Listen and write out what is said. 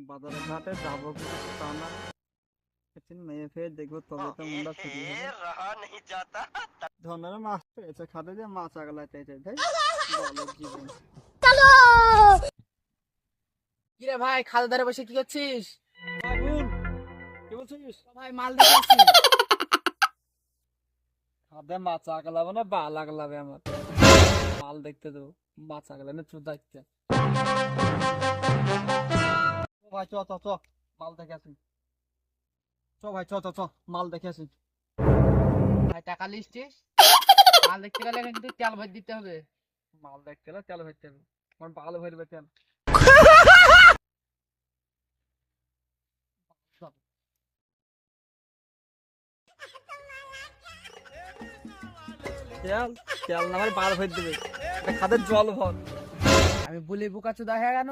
বাজারে ঘাটে যাবো কিছু তা না, একদিন মেয়ে ফেয়ে দেখবো তবে তো মুন্ডা ফিরি হবে। ধনের মাছ পেয়েছে খাতে দিয়ে মাছ আগলাইতে ভাই বলো জীবন। কিরে ভাই, খালের ধারে বসে কি করছিস? আগুন কি বলছিস? ভাই মাল দেখে আসছি। খাদে মাছ আগলাবো না বা লাগলাবে আমার মাল দেখতে দেবো, মাছ আগলাবে না চুপ দেখতে। ভাই চ চ চ মাল দেখে আসি, চ ভাই চ চ চ মাল দেখে আসি। ভাই টাকা লিস্টিস? মাল দেখতে গেলে কিন্তু তেল ভর দিতে হবে। মাল দেখতে গেলে তেল ভরতে হবে, আমার ভালো ভরবে তেল। তেল তেল না বার ভর দেবে, খাদের জল ভর। আমি বলি বোকা চোদা হয়ে গেল।